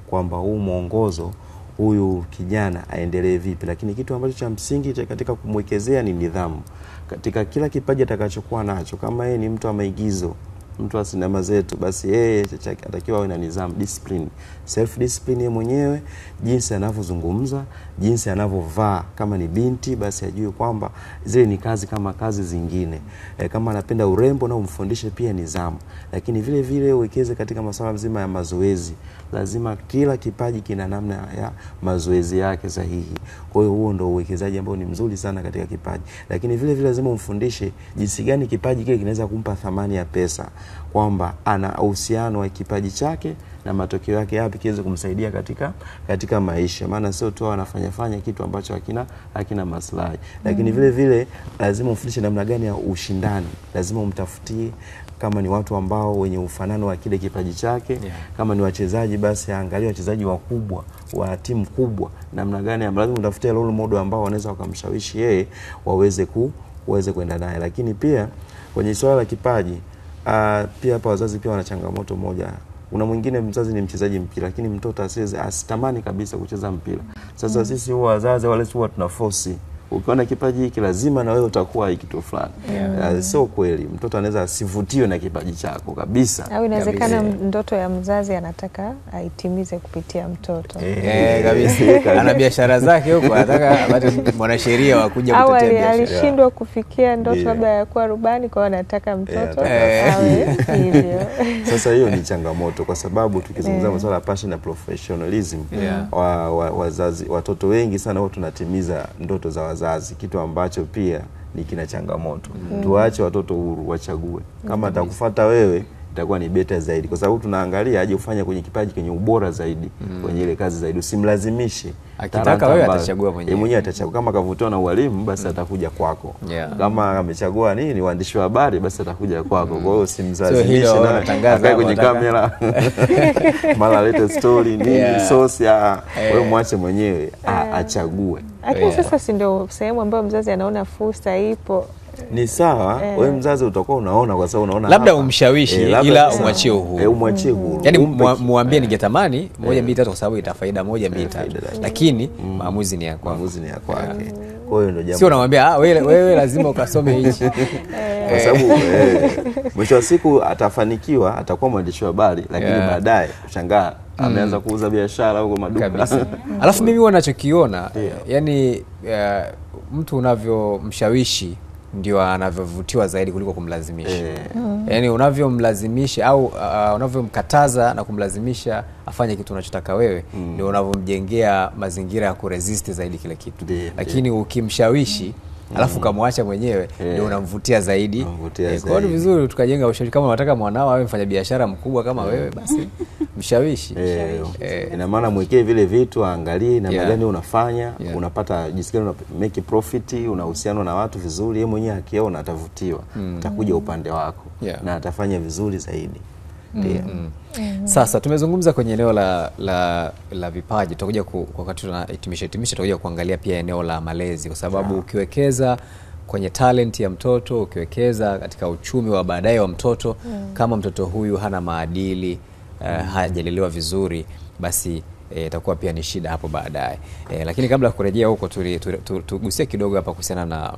kwamba huu mwongozo huyu kijana aendelee vipi. Lakini kitu ambacho cha msingi katika kumwekezea ni nidhamu katika kila kipaji atakachokuwa nacho. Kama yeye ni mtu wa maigizo, mtu wa sinema zetu, basi yeye atakiwa awe na nidhamu, discipline, self discipline yeye mwenyewe, jinsi anavyozungumza, jinsi anavyovaa. Kama ni binti, basi ajue kwamba zile ni kazi kama kazi zingine. Kama anapenda urembo, na umfundishe pia nidhamu. Lakini vile vile uwekeze katika masuala mzima ya mazoezi. Lazima kila kipaji kina namna ya mazoezi yake sahihi. Kwa hiyo huo ndio uwekezaji ambao ni mzuri sana katika kipaji. Lakini vile vile lazima umfundishe jinsi gani kipaji kile kinaweza kumpa thamani ya pesa, kwamba ana uhusiano wa kipaji chake na matokeo yake yapi kiweze kumsaidia katika maisha. Maana sio tu anafanya kitu ambacho hakina maslahi. Lakini vile vile lazima umfundishe namna gani ya ushindani. Lazima umtafutie kama ni watu ambao wenye ufanano wa kile kipaji chake. Kama ni wachezaji, basi angalia wachezaji wakubwa wa timu kubwa, namna gani lazima utafutie role model ambao wanaweza wakamshawishi yeye waweze kwenda naye. Lakini pia kwenye swala la kipaji, pia hapa wazazi pia wana changamoto moja. Una mwingine mzazi ni mchezaji mpira, lakini mtoto asitamani kabisa kucheza mpira. Sasa sisi huwa wazazi wale huwa tunaforce, ukiona kipaji hiki lazima na wewe utakuwa kitu fulani. Sio kweli. Mtoto anaweza asivutiwe na kipaji chako kabisa. Au inawezekana ndoto ya mzazi anataka aitimize kupitia mtoto. Kabisa. Ana biashara zake huko, anataka apate mwanasheria wa kuja kutetea biashara. Alishindwa kufikia ndoto labda ya kuwa rubani, kwa hiyo anataka mtoto awe hivyo. Sasa hiyo ni changamoto, kwa sababu tukizungumza masuala ya passion na professionalism, wazazi, watoto wengi sana wao tunatimiza ndoto za wazazi, kitu ambacho pia ni kina changamoto. Tuache watoto huru wachague. Kama atakufuata wewe, itakuwa ni beta zaidi, kwa sababu tunaangalia aje ufanye kwenye kipaji kenye ubora zaidi, kwenye ile kazi zaidi. Usimlazimishe. Akitaka wewe atachagua mwenyewe. Mwenyewe atachagua. Kama kavutiwa na ualimu, basi atakuja kwako. Kama amechagua nini waandishi wa habari, basi atakuja kwako. Kwa hiyo usimlazimishe na atangaza kwenye kamera. Mara lete story nini source ya wewe, mwache mwenyewe achague. Lakini sasa si ndio sehemu ambayo mzazi anaona fursa ipo. ni sawa. Wewe mzazi utakuwa unaona, kwa sababu unaona labda umshawishi ila umwachie uhuru. Umwachie uhuru. Yaani muambie ningetamani 1 2 3 kwa sababu ita faida 1 2 3. Lakini maamuzi ni yako. Maamuzi ni yako yake. Kwa hiyo ndio jambo. Sio unamwambia wewe lazima ukasome hichi. Kwa sababu mwisho wa siku atafanikiwa, atakuwa mwandishi wa habari, lakini baadaye ushangaa ameanza kuuza biashara huko maduka kabisa. Alafu mimi huwa ninachokiona yani mtu unavyomshawishi ndio anavyovutiwa zaidi kuliko kumlazimisha. Yani unavyomlazimisha au unavyomkataza na kumlazimisha afanye kitu unachotaka wewe, ndio unavyomjengea mazingira ya kuresist zaidi kile kitu. Lakini ukimshawishi alafu kamwacha mwenyewe ndio unamvutia zaidi. Kwa hiyo vizuri tukajenga ushawishi. Kama unataka mwanao awe mfanya biashara mkubwa kama wewe, basi mshawishi. Ina maana mwekee vile vitu, angalie namna gani unafanya, unapata jinsi gani una make profit, unahusiana na watu vizuri, yeye mwenyewe akiona atavutiwa, atakuja upande wako na atafanya vizuri zaidi. Sasa tumezungumza kwenye eneo la vipaji, tutakuja wakati tunahitimisha tutakuja kuangalia pia eneo la malezi, kwa sababu ukiwekeza kwenye talent ya mtoto, ukiwekeza katika uchumi wa baadaye wa mtoto, kama mtoto huyu hana maadili, hajalelewa vizuri, basi itakuwa pia ni shida hapo baadaye. Lakini kabla ya kurejea huko tugusie kidogo hapa kuhusiana na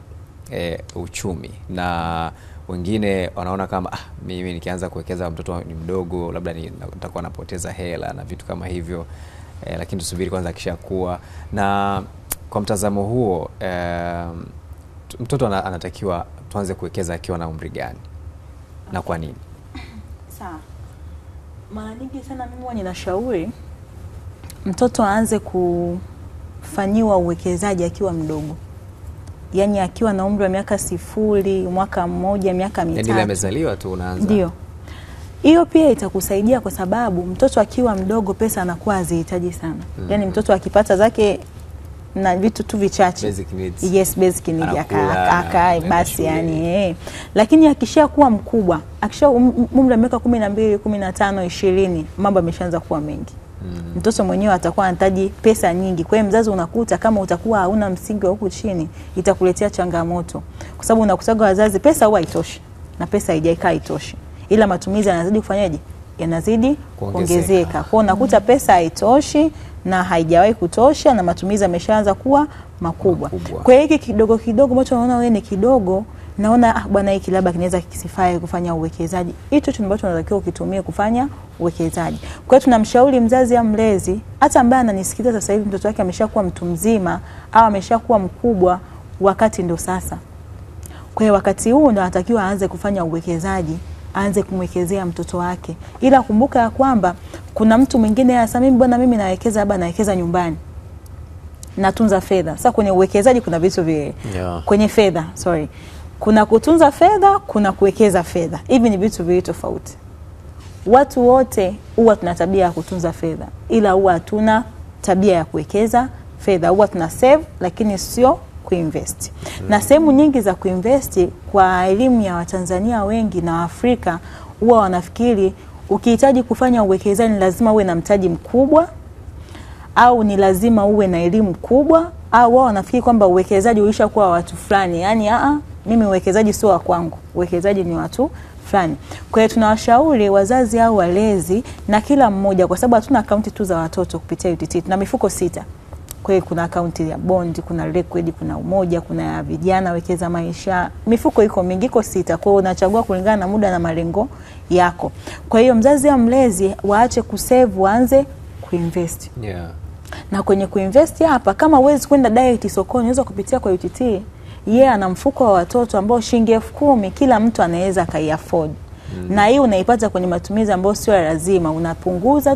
uchumi, na wengine wanaona kama mimi nikianza kuwekeza mtoto ni mdogo labda nitakuwa napoteza hela na vitu kama hivyo, lakini tusubiri kwanza akishakuwa. Na kwa mtazamo huo mtoto anatakiwa tuanze kuwekeza akiwa na umri gani na kwa nini? Sawa. Mara nyingi sana mimi huwa ninashauri mtoto aanze kufanyiwa uwekezaji akiwa mdogo. Yaani akiwa na umri wa miaka 0, mwaka 1, miaka 3. Yaani amezaliwa tu unaanza. Ndio. Hiyo pia itakusaidia kwa sababu mtoto akiwa mdogo pesa anakuwa hazihitaji sana. Yaani mtoto akipata zake na vitu tu vichache. Basic needs. Yes, basic needs akae basi yani Lakini akishakuwa mkubwa, umri wa miaka 12, 15, 20, mambo yameshaanza kuwa mengi. Mtoto mwenyewe atakuwa anahitaji pesa nyingi. Kwa hiyo mzazi unakuta kama utakuwa hauna msingi wa huku chini, itakuletea changamoto. Kwa sababu unakutaga wazazi pesa huwa haitoshi na pesa haijakaa haitoshi. Ila matumizi yanazidi kufanyaje? Yanazidi kuongezeka. Kwa hiyo unakuta pesa haitoshi na haijawahi kutosha na matumizi yameshaanza kuwa makubwa. Kwa hiyo hiki kidogo kidogo ambacho unaona wewe ni kidogo, naona bwana hiki labda kinaweza kisifai kufanya uwekezaji. Hicho tu ambacho unatakiwa ukitumie kufanya uwekezaji. Kwa hiyo tunamshauri mzazi au mlezi, hata ambaye ananisikiliza sasa hivi mtoto wake ameshakuwa mtu mzima au ameshakuwa mkubwa, wakati ndo sasa. Kwa hiyo wakati huu ndo anatakiwa aanze kufanya uwekezaji, aanze kumwekezea mtoto wake. Ila kumbuka ya kwamba kuna mtu mwingine hasa mimi nawekeza labda nawekeza nyumbani, natunza fedha. Sasa kwenye uwekezaji kuna vitu vile. Kwenye fedha, kuna kutunza fedha, kuna kuwekeza fedha. Hivi ni vitu viwili tofauti. Watu wote huwa tuna tabia ya kutunza fedha, ila huwa hatuna tabia ya kuwekeza fedha. Huwa tuna save lakini sio kuinvest. Na sehemu nyingi za kuinvest kwa elimu ya Watanzania wengi na Afrika huwa wanafikiri ukihitaji kufanya uwekezaji lazima uwe na mtaji mkubwa au ni lazima uwe na elimu kubwa, au wao wanafikiri kwamba uwekezaji ulishakuwa watu fulani. Yaani mimi uwekezaji sio wa kwangu, uwekezaji ni watu fulani. Kwa hiyo tunawashauri wazazi au walezi na kila mmoja, kwa sababu hatuna akaunti tu za watoto kupitia UTT, tuna mifuko 6. Kwa hiyo kuna akaunti ya bond, kuna liquid, kuna umoja, kuna ya vijana wekeza maisha. Mifuko iko mingi, iko 6. Kwa hiyo unachagua kulingana na muda na malengo yako. Kwa hiyo mzazi au mlezi waache kusave, waanze kuinvest. Na kwenye kuinvest hapa, kama huwezi kwenda direct sokoni, unaweza kupitia kwa UTT. Ana mfuko wa watoto ambao shilingi 10,000 kila mtu anaweza kai-afford. Na hii unaipata kwenye matumizi ambayo sio lazima, unapunguza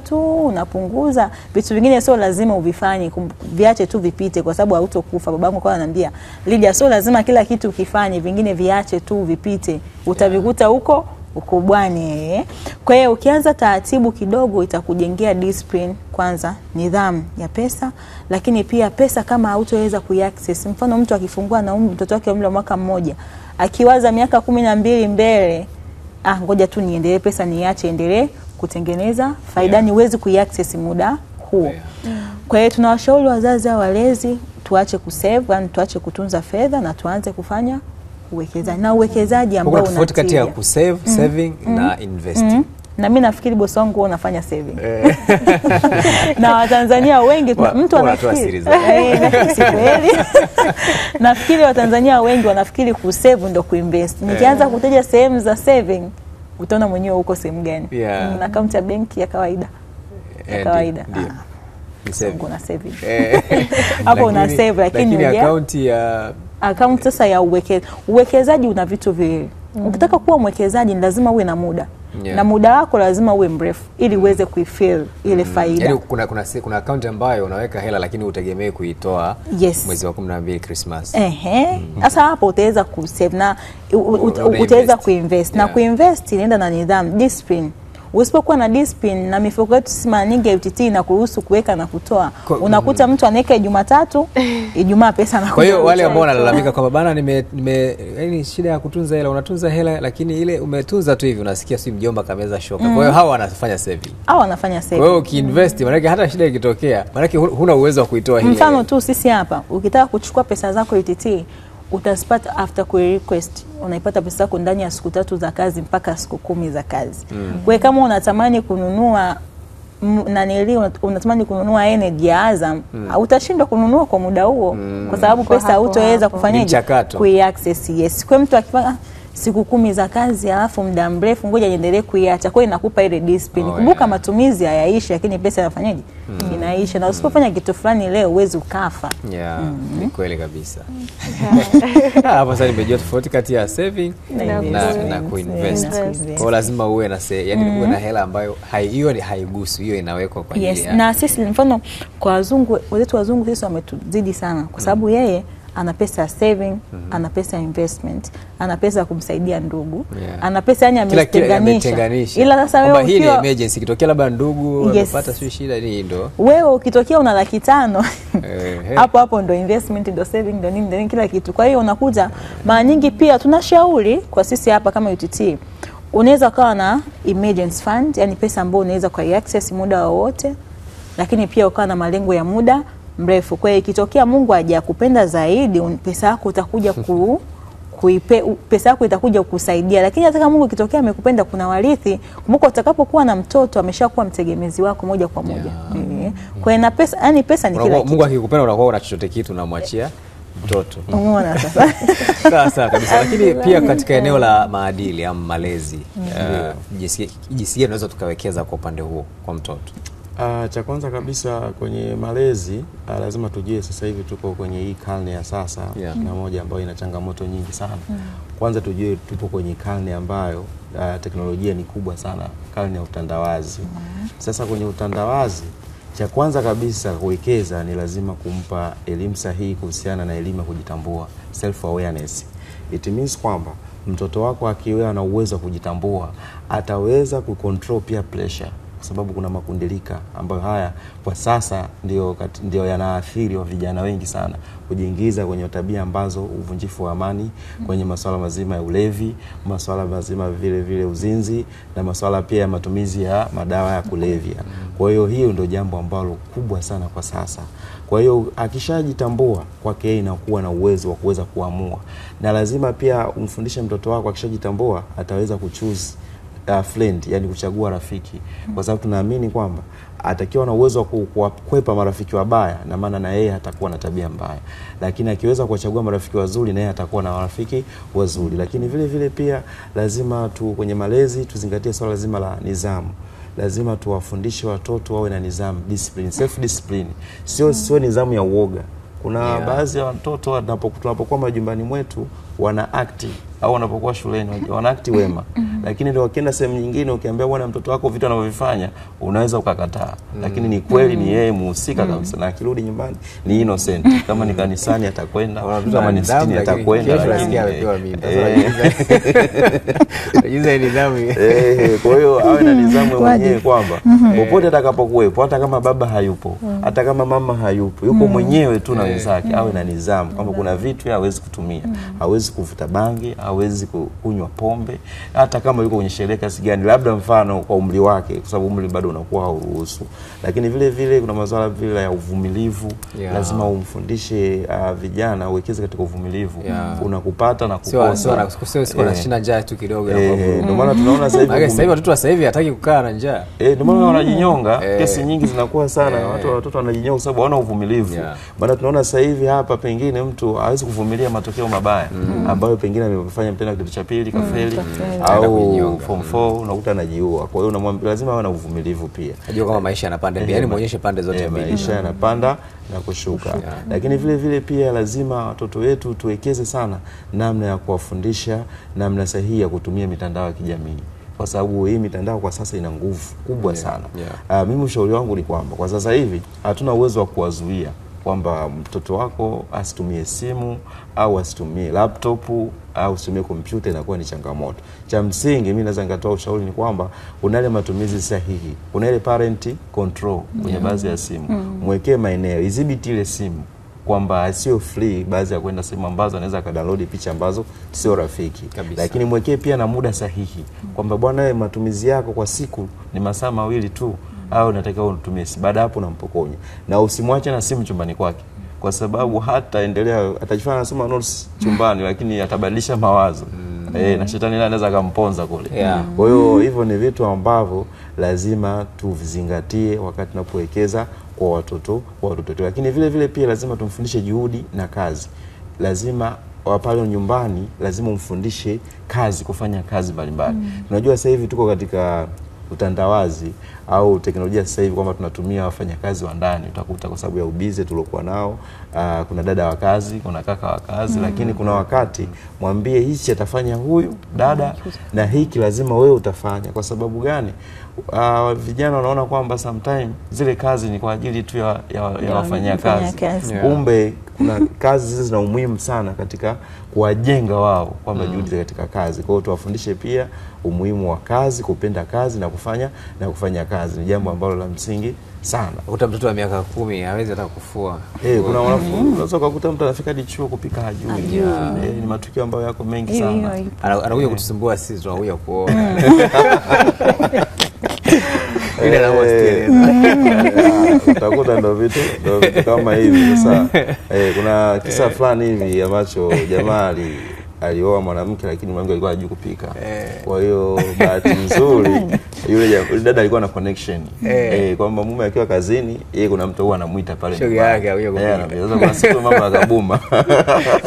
vitu vingine sio lazima uvifanye, viache tu vipite kwa sababu hautokufa. Babangu kwa ananiambia, Lydia, sio lazima kila kitu ukifanye, vingine viache tu vipite, utavikuta huko ukubwani. Kwa hiyo ukianza taratibu kidogo itakujengea discipline, kwanza nidhamu ya pesa, lakini pia pesa kama hautoweza kuaccess. Mfano mtu akifungua na mtoto wake umri wa mwaka 1, akiwaza miaka 12 mbele, ngoja tu niendelee pesa niache endelee kutengeneza faida, niwezi kuaccess muda huo. Kwa hiyo tunawashauri wazazi au walezi tuache kusave, yani tuache kutunza fedha na tuanze kufanya uwekezaji na uwekezaji ambao una tofauti kati ya kusave, saving na investing. Na mimi nafikiri bosi wangu unafanya saving. Na Watanzania wengi mtu anafikiri kweli. Nafikiri Watanzania wengi wanafikiri kusave ndo kuinvest. Nikianza kutaja sehemu za saving utaona mwenyewe uko sehemu gani. Na account ya benki ya kawaida. Ni saving. Una saving. Hapo una save lakini account sasa ya uwekezaji una vitu viwili. Ukitaka kuwa mwekezaji ni lazima uwe na muda. Na muda wako lazima uwe mrefu ili uweze kuifeel ile faida. Yaani kuna account ambayo unaweka hela lakini utegemee kuitoa mwezi wa 12 Christmas. Sasa hapo utaweza kusave na utaweza kuinvest. Na kuinvest inaenda na nidhamu, discipline. Usipokuwa na discipline na mifuko yetu sima nyingi UTT na kuruhusu kuweka na kutoa, unakuta mtu anaweka Jumatatu, Ijumaa pesa na. Kwa hiyo wale ambao wanalalamika kwamba bana yani shida ya kutunza hela, unatunza hela lakini ile umetunza tu hivi unasikia si mjomba kameza shoka. Kwa hiyo hawa wanafanya saving. Saving. Kwa hiyo ukiinvest maana hata shida ikitokea, maana huna uwezo wa kuitoa hii. Mfano tu sisi hapa, ukitaka kuchukua pesa zako UTT, utazipata after request. Unaipata pesa yako ndani ya siku 3 za kazi mpaka siku 10 za kazi. Kwa kama unatamani kununua unatamani kununua energy ya Azam, utashindwa kununua kwa muda huo kwa sababu pesa hutoweza kufanyaje kuiaccess. Kwa mtu akifanya siku 10 za kazi alafu muda mrefu ngoja niendelee kuiacha, kwa inakupa ile discipline. Kumbuka matumizi hayaishi lakini pesa inafanyaje? Inaisha. Na usipofanya kitu fulani leo uwezi ukafa. Ni kweli kabisa. Hapo sasa nimejua tofauti kati ya saving na kuinvest. Kwa lazima uwe na yani uwe na hela ambayo hiyo ni haigusu, hiyo inawekwa kwa ajili ya. Na sisi mfano kwa wazungu, wetu wazungu sisi wametuzidi sana kwa sababu yeye ana pesa ya saving, ana pesa ya investment, ana pesa ya kumsaidia ndugu, ana pesa yani ametenganisha. Ila sasa wewe hii ni emergency, kitokea labda ndugu amepata shida ni ndo. Wewe ukitokea una 500,000 hapo ndo investment, ndo saving, ndo nini kila kitu. Kwa hiyo unakuja mara nyingi pia tunashauri kwa sisi hapa kama UTT, unaweza kuwa na emergency fund, yani pesa ambayo unaweza kwa access muda wowote, lakini pia ukawa na malengo ya muda mrefu. Kwa hiyo ikitokea Mungu hajakupenda zaidi, pesa yako itakuja pesa yako itakuja kukusaidia. Lakini hata kama Mungu ikitokea amekupenda, kuna warithi. Kumbuka utakapokuwa na mtoto ameshakuwa mtegemezi wako moja kwa moja. Kwa hiyo na pesa, yani pesa ni kila kitu. Mungu akikupenda unakuwa una chochote kitu unamwachia mtoto. Umeona sasa? Sasa kabisa. Lakini pia katika eneo la maadili au malezi, jinsi unaweza tukawekeza kwa upande huo kwa mtoto. Cha kwanza kabisa kwenye malezi, lazima tujue sasa hivi tuko kwenye hii karne ya sasa na moja ambayo ina changamoto nyingi sana. Kwanza tujue tupo kwenye karne ambayo teknolojia ni kubwa sana, karne ya utandawazi. Sasa kwenye utandawazi, cha kwanza kabisa kuwekeza ni lazima kumpa elimu sahihi kuhusiana na elimu ya kujitambua, self awareness. It means kwamba mtoto wako akiwa na uwezo wa kujitambua, ataweza kucontrol peer pressure. Kwa sababu kuna makundilika ambayo haya kwa sasa ndio yanaathiri wa vijana wengi sana, kujiingiza kwenye tabia ambazo uvunjifu wa amani, kwenye masuala mazima ya ulevi, masuala mazima vile uzinzi, na masuala pia ya matumizi ya madawa ya kulevya. Kwa hiyo hiyo ndio jambo ambalo kubwa sana kwa sasa. Kwa hiyo akishajitambua kwake yeye inakuwa na uwezo wa kuweza kuamua. Na lazima pia umfundishe mtoto wako akishajitambua ataweza kuchoose friend, yani kuchagua rafiki, kwa sababu tunaamini kwamba atakiwa na uwezo wa kukwepa marafiki wabaya, na maana na yeye hatakuwa na tabia mbaya. Lakini akiweza kuchagua marafiki wazuri, na yeye atakuwa na marafiki wazuri. Lakini vile pia lazima kwenye malezi tuzingatie swala lazima la nidhamu. Lazima tuwafundishe watoto wawe na nidhamu, discipline, self discipline. Sio nidhamu ya uoga. Kuna baadhi ya watoto tunapokuwa majumbani mwetu wana act au wanapokuwa shuleni wana act wema, lakini ndio wakienda sehemu nyingine ukiambia bwana mtoto wako vitu anavyofanya unaweza ukakataa, lakini ni kweli ni yeye muhusika kabisa, na akirudi nyumbani ni innocent. Kama ni kanisani atakwenda, kama ni msikitini atakwenda, lakini amepewa mimba. Sasa nidhamu. Kwa hiyo awe na nidhamu mwenyewe kwamba popote atakapokuwepo, hata kama baba hayupo, hata kama mama hayupo, yuko mwenyewe tu na wenzake, awe na nidhamu kwamba kuna vitu hawezi kutumia, hawezi hawezi kuvuta bangi, hawezi kunywa pombe, hata kama yuko kwenye sherehe kiasi gani, labda mfano kwa umri wake, kwa sababu umri bado unakuwa hauruhusu. Lakini vile vile kuna masuala vile ya uvumilivu, lazima umfundishe vijana uwekeze katika uvumilivu. Unakupata na kukosa. Sio anashinda njaa tu kidogo. Ndio maana tunaona sasa hivi watoto sasa hivi hataki kukaa na njaa. Ndio maana wanajinyonga. Kesi nyingi zinakuwa sana watoto wanajinyonga kwa sababu hawana uvumilivu. Maana tunaona sasa hivi hapa pengine mtu hawezi kuvumilia matokeo mabaya ambayo pengine amefanya mtenda kitu cha pili kafeli au form 4 unakuta anajiua. Kwa hiyo unamwambia lazima awe na uvumilivu pia. Unajua kama maisha yanapanda mbele, yani muonyeshe pande zote mbili. Maisha yanapanda na kushuka. Lakini vile vile pia lazima watoto wetu tuwekeze sana namna ya kuwafundisha namna sahihi ya kutumia mitandao ya kijamii. Kwa sababu hii mitandao kwa sasa ina nguvu kubwa sana. Mimi ushauri wangu ni kwamba kwa sasa hivi hatuna uwezo wa kuwazuia kwamba mtoto wako asitumie simu au asitumie laptop au asitumie kompyuta, inakuwa ni changamoto. Cha msingi mimi naweza nikatoa ushauri ni kwamba kuna ile matumizi sahihi. Kuna ile parent control kwenye baadhi ya simu. Mwekee maeneo, idhibiti ile simu kwamba sio free baadhi ya kwenda sehemu ambazo anaweza akadownload picha ambazo sio rafiki. Lakini mwekee pia na muda sahihi kwamba bwana wewe matumizi yako kwa siku ni masaa 2 tu au unatakiwa utumie. Baada hapo unampokonya. Na usimwache na simu chumbani kwake. Kwa sababu hata endelea atajifanya anasoma notes chumbani lakini atabadilisha mawazo. Na shetani anaweza kumponza kule. Kwa hiyo hivyo ni vitu ambavyo lazima tuvizingatie wakati tunapowekeza kwa watoto wetu. Lakini vile vile pia lazima tumfundishe juhudi na kazi. Lazima pale nyumbani lazima umfundishe kazi, kufanya kazi mbalimbali. Unajua sasa hivi tuko katika utandawazi au teknolojia sasa hivi kwamba tunatumia wafanyakazi wa ndani. Utakuta kwa sababu ya ubize tuliokuwa nao, kuna dada wa kazi, kuna kaka wa kazi, lakini kuna wakati mwambie hichi atafanya huyu dada na hiki lazima wewe utafanya. Kwa sababu gani? Vijana wanaona kwamba sometime zile kazi ni kwa ajili tu ya wafanyakazi. Kumbe kuna kazi hizi zina umuhimu sana katika kuwajenga wao kwamba juhudi katika kazi. Kwa hiyo tuwafundishe pia umuhimu wa kazi, kupenda kazi na kufanya kazi. Ni jambo ambalo la msingi sana. Ukuta mtoto wa miaka 10 hawezi hata kufua. Kuna wanafunzi unaweza kukuta mtu anafika hadi chuo kupika hajui. Ni matukio ambayo yako mengi sana. Anakuja kutusumbua sisi tunakuja kuoa. Utakuta ndo vitu kama hivi. Sasa kuna kisa fulani hivi ambacho jamaa alioa mwanamke lakini mwanamke alikuwa hajui kupika. Kwa hiyo bahati nzuri yule dada alikuwa na connection. Kwamba mume akiwa kazini, yeye kuna mtu huwa anamuita pale. Shoga yake huyo kupika. Sasa kwa siku mambo yakabuma.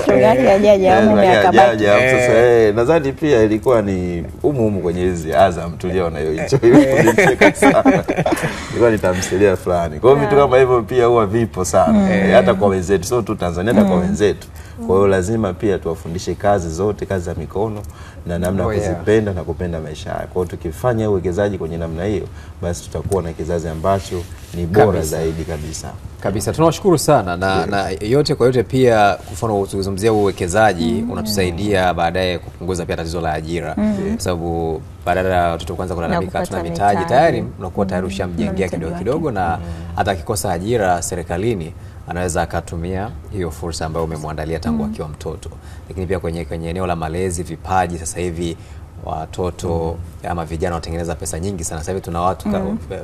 Shoga yake hajaja au mume akabaki. Sasa nadhani pia ilikuwa ni humu kwenye hizi Azam tuliona hiyo enjoy. Ilikuwa ni tamthilia fulani. Kwa hiyo vitu kama hivyo pia huwa vipo sana. Hata kwa wenzetu, sio tu Tanzania, hata kwa wenzetu. Kwa hiyo lazima pia tuwafundishe kazi zote, kazi za mikono na namna kuzipenda na kupenda maisha yao. Kwa hiyo tukifanya uwekezaji kwenye namna hiyo, basi tutakuwa na kizazi ambacho ni bora zaidi kabisa. Tunawashukuru sana na yote kwa yote pia kufano kuzungumzia uwekezaji unatusaidia baadaye kupunguza pia tatizo la ajira. Kwa sababu badala ya watoto kwanza kulalamika hatuna mitaji, tayari unakuwa tayari ushamjengea kidogo kidogo, na hata akikosa ajira serikalini anaweza akatumia hiyo fursa ambayo umemwandalia tangu akiwa mtoto. Lakini pia kwenye eneo la malezi, vipaji, sasa hivi watoto ama vijana watengeneza pesa nyingi sana. Sasa hivi tuna watu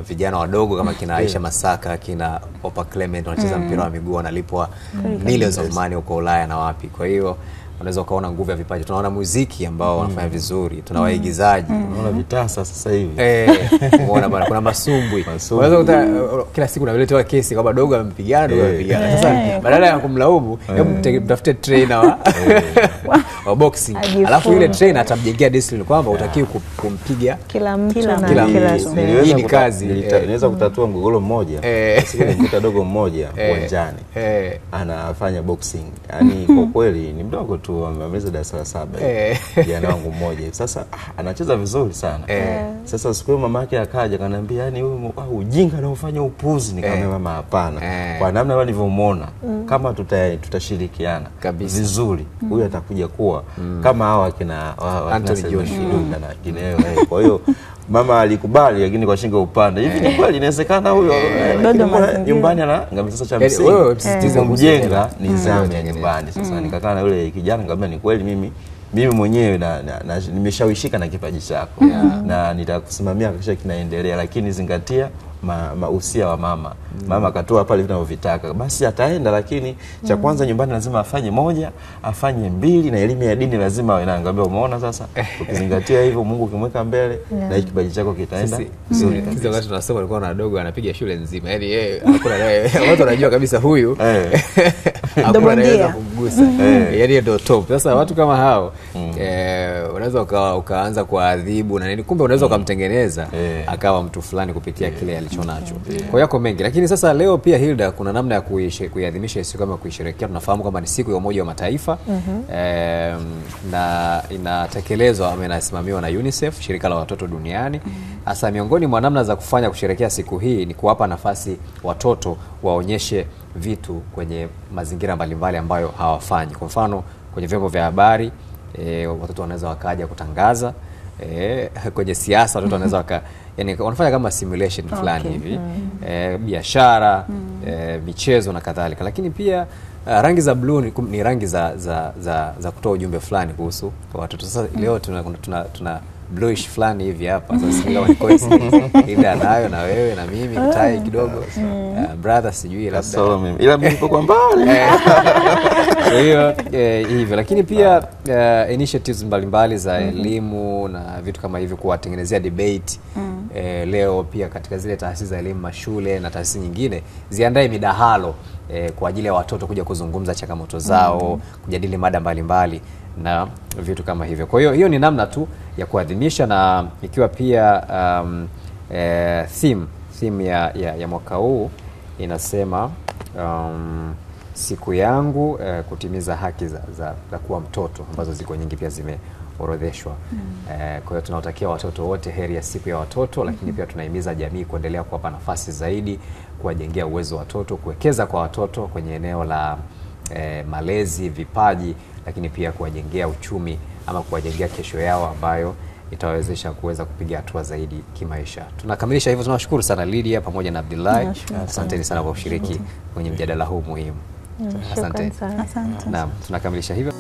vijana wadogo kama kina Aisha Masaka, kina Opa Clement wanacheza mpira wa miguu, wanalipwa millions of money huko Ulaya na wapi. Kwa hiyo unaweza ukaona nguvu ya vipaji. Tunaona muziki ambao wanafanya vizuri, tuna waigizaji, tunaona vitasa sasa hivi. Unaona bwana, kuna masumbwi. Unaweza kila siku unaletewa kesi kwamba dogo amempigana, Sasa badala ya kumlaumu, hebu mtafute trainer wa boxing. Alafu yule trainer atamjengea discipline kwamba utakiwa kumpiga kila mtu kila siku. Hii ni kazi. Inaweza kutatua mgogoro mmoja. Siku nikuta dogo mmoja uwanjani anafanya boxing. Yaani kwa kweli ni mdogo tu, amemaliza darasa la 7. Kijana wangu mmoja. Sasa anacheza vizuri sana. Sasa siku hiyo mama yake akaja akaniambia, yani huyu ujinga na ufanya upuzi. Nikamwambia mama, hapana. Kwa namna nilivyomuona, kama tutashirikiana vizuri, huyu atakuja kuwa kama hawa kina Anthony Joshua na kineo. Kwa hiyo mama alikubali, lakini kwa shingo upande. Hivi ni kweli inawezekana huyo nyumbani ngambia sasa cha msingi kumjenga nidhamu ya nyumbani. Sasa nikakaa na yule kijana ngambia ni kweli mimi mwenyewe nimeshawishika na kipaji chako na nitakusimamia kisha kinaendelea, lakini zingatia mahusia wa mama. Mama akatoa pale vinavyovitaka, basi ataenda, lakini cha kwanza nyumbani lazima afanye 1, afanye 2, na elimu ya dini lazima awe nayo. Ngambia umeona sasa, ukizingatia hivyo Mungu ukimweka mbele na kipaji chako kitaenda vizuri. Kisa wakati tunasoma alikuwa na dogo anapiga shule nzima, yani yeye hakuna naye watu wanajua kabisa huyu hakuna anaweza kumgusa, yani ndio top. Sasa watu kama hao unaweza ukaanza kuadhibu na nini, kumbe unaweza ukamtengeneza akawa mtu fulani kupitia kile alichonacho. Kwa yako mengi, lakini sasa leo pia Hilda, kuna namna ya kuiadhimisha siku kama kuisherehekea. Tunafahamu kwamba ni siku ya Umoja wa Mataifa na inatekelezwa ama inasimamiwa na UNICEF, shirika la watoto duniani. Hasa miongoni mwa namna za kufanya kusherehekea siku hii ni kuwapa nafasi watoto waonyeshe vitu kwenye mazingira mbalimbali ambayo hawafanyi. Kwa mfano kwenye vyombo vya habari watoto wanaweza wakaja kutangaza, kwenye siasa watoto wanaweza yani wanafanya kama simulation fulani hivi, biashara, michezo na kadhalika. Lakini pia rangi za blue ni rangi za kutoa ujumbe fulani kuhusu watoto. Sasa leo tuna bluish fulani hivi hapa. Sasa kama ni coincidence ile anayo na wewe na mimi tai kidogo brother, sijui labda ila mimi niko kwa mbali hiyo hivyo. Lakini pia initiatives mbalimbali za elimu na vitu kama hivyo, kuwatengenezea debate. Leo pia katika zile taasisi za elimu, mashule na taasisi nyingine ziandae midahalo kwa ajili ya watoto kuja kuzungumza changamoto zao, kujadili mada mbalimbali na vitu kama hivyo. Kwa hiyo ni namna tu ya kuadhimisha, na ikiwa pia theme ya mwaka huu inasema siku yangu kutimiza haki za kuwa mtoto, ambazo ziko nyingi pia zimeorodheshwa. Kwa hiyo tunawatakia watoto wote heri ya siku ya watoto, lakini pia tunahimiza jamii kuendelea kuwapa nafasi zaidi, kuwajengea uwezo watoto, kuwekeza kwa watoto kwenye eneo la malezi, vipaji, lakini pia kuwajengea uchumi ama kuwajengea kesho yao ambayo itawezesha kuweza kupiga hatua zaidi kimaisha. Tunakamilisha hivyo. Tunawashukuru sana Lydia pamoja na Abdullahi. Asanteni sana kwa ushiriki kwenye mjadala huu muhimu. Asante. Asante. Naam, tunakamilisha hivyo.